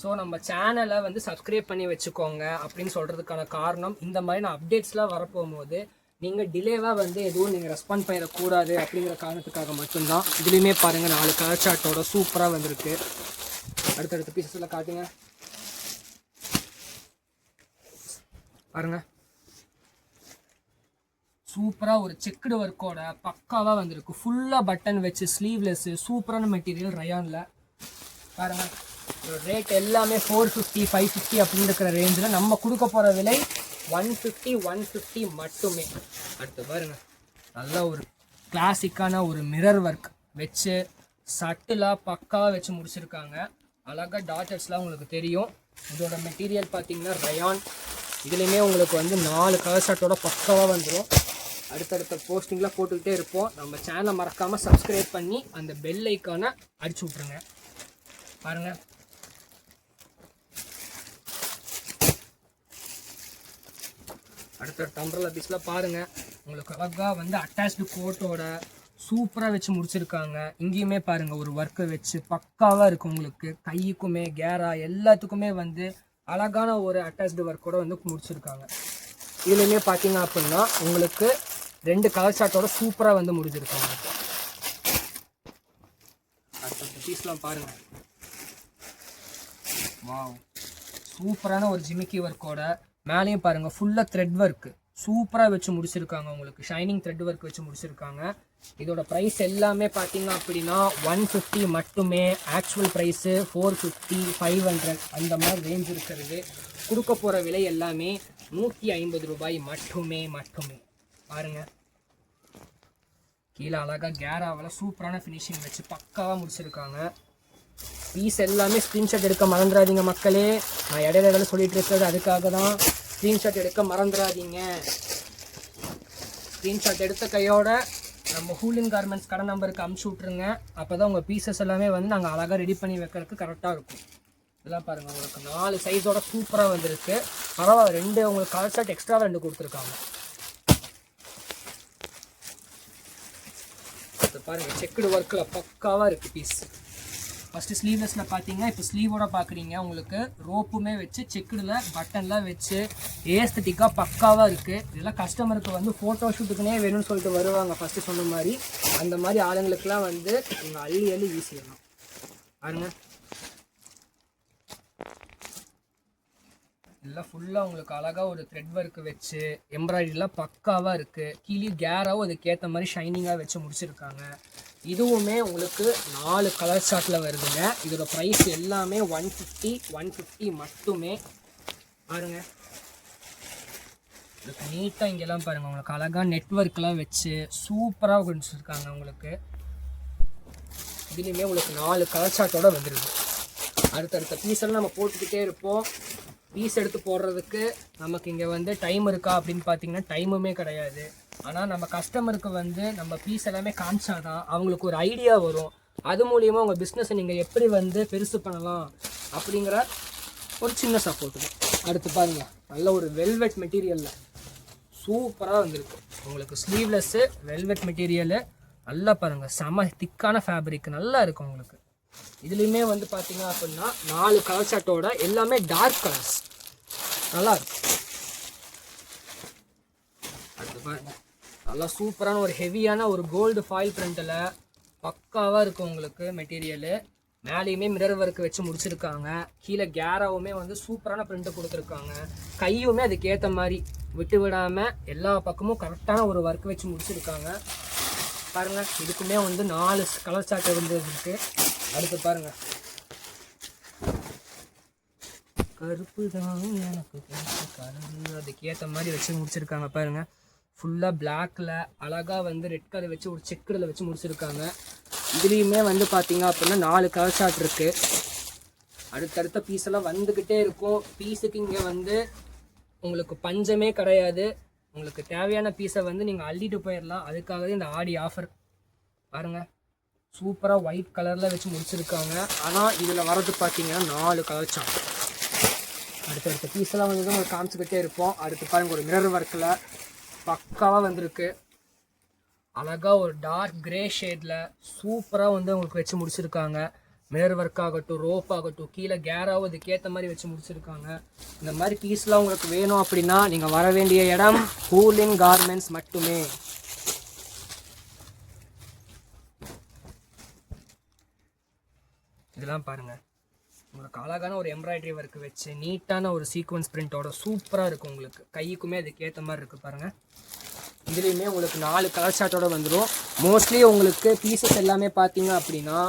ஸோ நம்ம சேனலை வந்து சப்ஸ்கிரைப் பண்ணி வச்சுக்கோங்க அப்படின்னு சொல்கிறதுக்கான காரணம், இந்த மாதிரி நான் அப்டேட்ஸ்லாம் வரப்போகும்போது நீங்கள் டிலேவாக வந்து எதுவும் நீங்கள் ரெஸ்பாண்ட் பண்ணிடக்கூடாது அப்படிங்கிற காரணத்துக்காக மட்டும்தான். இதுலேயுமே பாருங்கள் 4 கலர் சார்ட்டோட சூப்பராக வந்திருக்கு. அடுத்தடுத்த பீசஸில் காட்டுங்க பாருங்கள். சூப்பராக ஒரு செக்குடு ஒர்க்கோட பக்காவாக வந்திருக்கு. ஃபுல்லாக பட்டன் வச்சு ஸ்லீவ்லெஸ்ஸு சூப்பரான மெட்டீரியல் ரயானில் பாருங்கள். ரேட் எல்லாமே 450 550 அப்படின்னு இருக்கிற ரேஞ்சில் நம்ம கொடுக்க போகிற விலை 150 மட்டுமே. அடுத்து பாருங்கள், நல்ல ஒரு கிளாசிக்கான ஒரு மிரர் ஒர்க் வச்சு சட்டிலாக பக்காவாக வச்சு முடிச்சிருக்காங்க. அழகாக டாட்டர்ஸ்லாம் உங்களுக்கு தெரியும். இதோட மெட்டீரியல் பார்த்தீங்கன்னா ரயான். இதுலேயுமே உங்களுக்கு வந்து 4 கலர் ஷர்ட்டோட பக்காவாக வந்துடும். அடுத்தடுத்த போஸ்டிங்லாம் போட்டுக்கிட்டே இருப்போம். நம்ம சேனலை மறக்காமல் சப்ஸ்கிரைப் பண்ணி அந்த பெல் ஐக்கானை அடிச்சு விட்ருங்க பாருங்கள். அடுத்த அம்ப்ரெல்லா பீஸ்லாம் பாருங்கள், உங்களுக்கு அழகாக வந்து அட்டாச்டு கோட்டோட சூப்பராக வச்சு முடிச்சிருக்காங்க. இங்கேயுமே பாருங்கள் ஒரு ஒர்க்கை வச்சு பக்காவாக இருக்கும் உங்களுக்கு. கைக்குமே கேரா எல்லாத்துக்குமே வந்து அழகான ஒரு அட்டாச்டு ஒர்க்கோட வந்து முடிச்சிருக்காங்க. இதுலேயுமே பார்த்தீங்க அப்படின்னா உங்களுக்கு 2 கலர் ஷார்ட்டோட சூப்பராக வந்து முடிஞ்சிருக்காங்க. அடுத்த பீஸ்லாம் பாருங்கள், வாவ் சூப்பரான ஒரு ஜிமிக்கி ஒர்க்கோட மேலேயும் பாருங்கள் ஃபுல்லாக த்ரெட் ஒர்க்கு சூப்பராக வச்சு முடிச்சிருக்காங்க. உங்களுக்கு ஷைனிங் த்ரெட் ஒர்க் வச்சு முடிச்சிருக்காங்க. இதோட ப்ரைஸ் எல்லாமே பார்த்தீங்க அப்படின்னா 150 மட்டுமே. ஆக்சுவல் ப்ரைஸு 450 500 அந்த மாதிரி ரேஞ்ச் இருக்கிறது. கொடுக்க போகிற விலை எல்லாமே 150 ரூபாய் மட்டுமே பாருங்கள். கீழே அழகாக கேராவில் சூப்பரான ஃபினிஷிங் வச்சு பக்காவாக முடிச்சிருக்காங்க. பீஸ் எல்லாமே ஸ்க்ரீன்ஷாட் எடுக்க மறந்துடாதீங்க மக்களே. நான் இடையில சொல்லிட்டு இருக்கிறது அதுக்காக தான். ஸ்க்ரீன்ஷாட் எடுக்க மறந்துடாதீங்க. ஸ்க்ரீன்ஷாட் எடுத்த கையோட நம்ம ஹூலின் கார்மெண்ட்ஸ் கடை நம்பருக்கு அமுச்சு விட்ருங்க. அப்போ தான் உங்கள் பீசஸ் எல்லாமே வந்து நாங்கள் அழகாக ரெடி பண்ணி வைக்கிறதுக்கு கரெக்டாக இருக்கும். இதெல்லாம் பாருங்கள், உங்களுக்கு 4 சைஸோட சூப்பராக வந்துருக்கு. பரவாயில்ல, 2 உங்களுக்கு கலர் ஷர்ட் எக்ஸ்ட்ரா 2 கொடுத்துருக்காங்க. பாருங்கள் செக்குடு ஒர்க்கில் பக்காவாக இருக்குது பீஸ். ஃபஸ்ட்டு ஸ்லீவ்லெஸில் பார்த்தீங்கன்னா இப்போ ஸ்லீவோட பார்க்குறீங்க. உங்களுக்கு ரோப்புமே வச்சு செக்குடில் பட்டன்லாம் வச்சு ஏஸ்தட்டிக்காக பக்காவாக இருக்குது. இதெல்லாம் கஸ்டமருக்கு வந்து ஃபோட்டோ ஷூட்டுக்குனே வேணும்னு சொல்லிட்டு வருவாங்க ஃபஸ்ட்டு சொன்ன மாதிரி. அந்த மாதிரி ஆளுங்களுக்கெல்லாம் வந்து நீங்கள் அள்ளி ஈஸியாக பாருங்க. எல்லாம் ஃபுல்லாக உங்களுக்கு அழகாக ஒரு த்ரெட் ஒர்க்கு வச்சு எம்ப்ராய்டரிலாம் பக்காவாக இருக்குது. கீழே கேராகவும் அதுக்கேற்ற மாதிரி ஷைனிங்காக வச்சு முடிச்சிருக்காங்க. இதுவுமே உங்களுக்கு 4 கலர் ஷார்ட்டில் வருதுங்க. இதோட ப்ரைஸ் எல்லாமே 150 மட்டுமே பாருங்கள். இதுக்கு நீட்டாக இங்கெல்லாம் பாருங்கள் உங்களுக்கு அழகாக நெட்ஒர்க்லாம் வச்சு சூப்பராக கொடுத்துருக்காங்க. உங்களுக்கு இதுலேயுமே உங்களுக்கு 4 கலர் ஷார்ட்டோடு வந்துடுது. அடுத்தடுத்த பீஸெல்லாம் நம்ம போட்டுக்கிட்டே இருப்போம். பீஸ் எடுத்து போடுறதுக்கு நமக்கு இங்கே வந்து டைம் இருக்கா அப்படின்னு பார்த்தீங்கன்னா டைமுமே கிடையாது. ஆனால் நம்ம கஸ்டமருக்கு வந்து நம்ம பீஸ் எல்லாமே காமிச்சாதான் அவங்களுக்கு ஒரு ஐடியா வரும். அது மூலியமாக உங்கள் பிஸ்னஸை நீங்கள் எப்படி வந்து பெருசு பண்ணலாம் அப்படிங்கிற ஒரு சின்ன சப்போர்ட் தான். அடுத்து பாருங்கள், நல்ல ஒரு வெல்வெட் மெட்டீரியலில் சூப்பராக வந்திருக்கு. உங்களுக்கு ஸ்லீவ்லெஸ்ஸு வெல்வெட் மெட்டீரியலு நல்லா பாருங்கள், செம திக்கான ஃபேப்ரிக் நல்லா இருக்கும் உங்களுக்கு. இதுலேயுமே வந்து பார்த்தீங்க அப்படின்னா 4 கலர் சார்ட்டோட எல்லாமே டார்க் கலர்ஸ் நல்லா இருக்கும். அடுத்து பாருங்க, நல்லா சூப்பரான ஒரு ஹெவியான ஒரு கோல்டு ஃபாயில் பிரிண்டில் பக்காவாக இருக்கும் உங்களுக்கு மெட்டீரியலு. மேலேயுமே மிரர் ஒர்க் வச்சு முடிச்சிருக்காங்க. கீழே கேராவுமே வந்து சூப்பரான பிரிண்ட்டு கொடுத்துருக்காங்க. கையுமே அதுக்கேற்ற மாதிரி விட்டு விடாமல் எல்லா பக்கமும் கரெக்டான ஒரு ஒர்க் வச்சு முடிச்சிருக்காங்க. பாருங்கள், இதுக்குமே வந்து 4 கலர் சார்ட் இருந்துருக்கு. அடுத்து பாருங்கள், கருப்பு தான் எனக்கு கலரு, அதுக்கேற்ற மாதிரி வச்சு முடிச்சிருக்காங்க. பாருங்கள், ஃபுல்லாக பிளாக்கில் அழகாக வந்து ரெட் கலர் வச்சு ஒரு செக்குடில் வச்சு முடிச்சிருக்காங்க. இதுலேயுமே வந்து பார்த்தீங்க அப்படின்னா 4 கலர் சார்ட் இருக்குது. அடுத்தடுத்த பீஸெல்லாம் வந்துக்கிட்டே இருக்கும். பீஸுக்கு இங்கே வந்து உங்களுக்கு பஞ்சமே கிடையாது. உங்களுக்கு தேவையான பீஸை வந்து நீங்கள் அள்ளிட்டு போயிடலாம். அதுக்காகவே இந்த ஆடி ஆஃபர். பாருங்கள், சூப்பராக ஒயிட் கலரில் வச்சு முடிச்சிருக்காங்க. ஆனால் இதில் வரது பார்த்தீங்கன்னா 4 கலர் சார்ட். அடுத்தடுத்த பீஸெல்லாம் வந்து உங்களுக்கு காமிச்சிக்கிட்டே இருப்போம். அடுத்து பாருங்கள், ஒரு மிரர் ஒர்க்கில் பக்காவாக வந்திருக்கு. அழகாக ஒரு டார்க் கிரே ஷேடில் சூப்பராக வந்து உங்களுக்கு வச்சு முடிச்சிருக்காங்க. மிரர் ஒர்க் ஆகட்டும், ரோப் ஆகட்டும், கீழே கேராவும் அதுக்கேற்ற மாதிரி வச்சு முடிச்சிருக்காங்க. இந்த மாதிரி பீஸ்லாம் உங்களுக்கு வேணும் அப்படின்னா நீங்கள் வர வேண்டிய இடம் கூலின் கார்மெண்ட்ஸ் மட்டுமே. இதெல்லாம் பாருங்கள், உங்களுக்கு அழகான ஒரு எம்ப்ராய்டரி ஒர்க் வச்சு நீட்டான ஒரு சீக்வன்ஸ் பிரிண்டோட சூப்பராக இருக்கும். உங்களுக்கு கைக்குமே அதுக்கேற்ற மாதிரி இருக்குது. பாருங்கள், இதுலேயுமே உங்களுக்கு 4 கலர் சார்ட்டோட வந்துடும். மோஸ்ட்லி உங்களுக்கு பீசஸ் எல்லாமே பார்த்தீங்க அப்படின்னா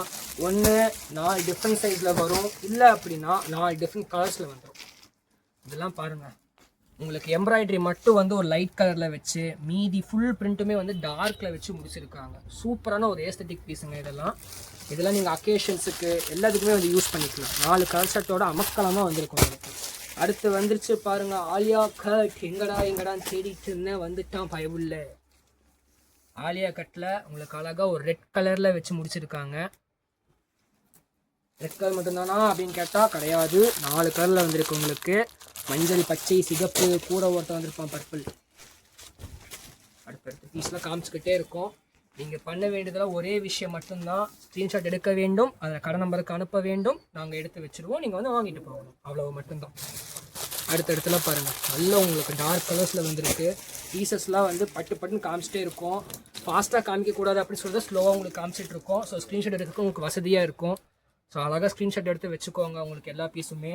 4 டிஃப்ரெண்ட் சைஸில் வரும், இல்லை அப்படின்னா 4 டிஃப்ரெண்ட் கலர்ஸில் வந்துடும். இதெல்லாம் பாருங்கள், உங்களுக்கு எம்ப்ராய்டரி மட்டும் வந்து ஒரு லைட் கலரில் வச்சு மீதி ஃபுல் பிரிண்ட்டுமே வந்து டார்க்கில் வச்சு முடிச்சிருக்காங்க. சூப்பரான ஒரு ஏஸ்தட்டிக் பீஸுங்க. இதெல்லாம் நீங்கள் அக்கேஷன்ஸுக்கு எல்லாத்துக்குமே வந்து யூஸ் பண்ணிக்கலாம். 4 கலர் சார்ட்டோட அமக்கலமாக வந்திருக்கும் உங்களுக்கு. அடுத்து வந்துருச்சு பாருங்கள், ஆலியா கட். எங்கடான்னு தேடிட்டு இருந்தேன், வந்துட்டான் பயவுள்ள. ஆலியா கட்டில் உங்களுக்கு அழகாக ஒரு ரெட் கலரில் வச்சு முடிச்சிருக்காங்க. ரெட் கலர் மட்டும்தானா அப்படின்னு கேட்டால் கிடையாது, 4 கலரில் வந்திருக்கு உங்களுக்கு. மஞ்சள், பச்சை, சிகப்பு, கூட ஒருத்தர் வந்திருப்பான் பர்பிள். அடுத்தடுத்து பீஸ்லாம் காமிச்சிக்கிட்டே இருக்கும். நீங்கள் பண்ண வேண்டியதெல்லாம் ஒரே விஷயம் மட்டும்தான், ஸ்க்ரீன்ஷாட் எடுக்க வேண்டும், அதை கடை நம்பருக்கு அனுப்ப வேண்டும், நாங்கள் எடுத்து வச்சுருவோம், நீங்கள் வந்து வாங்கிட்டு போகணும், அவ்வளோ மட்டும்தான். அடுத்தடுத்துலாம் பாருங்கள், நல்லா உங்களுக்கு டார்க் கலர்ஸில் வந்துருக்கு. பீசஸ்லாம் வந்து பட்டுன்னு காமிச்சிட்டே இருக்கும். ஃபாஸ்ட்டாக காமிக்கக்கூடாது அப்படின்னு சொல்லிட்டு ஸ்லோவாக உங்களுக்கு காமிச்சிட்டு இருக்கோம். ஸோ ஸ்க்ரீன்ஷாட் எடுக்க உங்களுக்கு வசதியாக இருக்கும். ஸோ அழகாக ஸ்க்ரீன்ஷாட் எடுத்து வச்சுக்கோங்க உங்களுக்கு எல்லா பீஸுமே.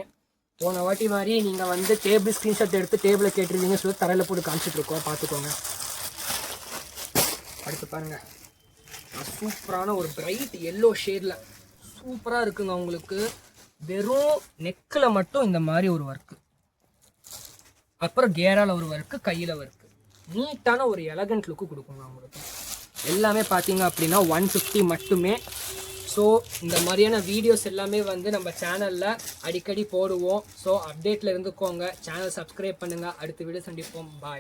போன வாட்டி மாதிரி நீங்கள் வந்து டேபிள் ஸ்க்ரீன்ஷாட் எடுத்து டேபிளில் கேட்டுருவீங்கன்னு சொல்லி தரையில் போட்டு காமிச்சிட்டு இருக்கோம், பார்த்துக்கோங்க. அடுத்து பாருங்கள், சூப்பரான ஒரு பிரைட் எல்லோ ஷேடில் சூப்பராக இருக்குங்க. உங்களுக்கு வெறும் நெக்கில் மட்டும் இந்த மாதிரி ஒரு ஒர்க்கு, அப்புறம் கேரால் ஒரு ஒர்க்கு, கையில் ஒர்க்கு, நீட்டான ஒரு எலகண்ட் லுக்கு கொடுக்குங்க உங்களுக்கு. எல்லாமே பார்த்தீங்க அப்படின்னா 150 மட்டுமே. ஸோ இந்த மாதிரியான வீடியோஸ் எல்லாமே வந்து நம்ம சேனலில் அடிக்கடி போடுவோம். ஸோ அப்டேட்டில் இருந்துக்கோங்க, சேனல் சப்ஸ்கிரைப் பண்ணுங்கள். அடுத்த வீடியோ சந்திப்போம். பாய்.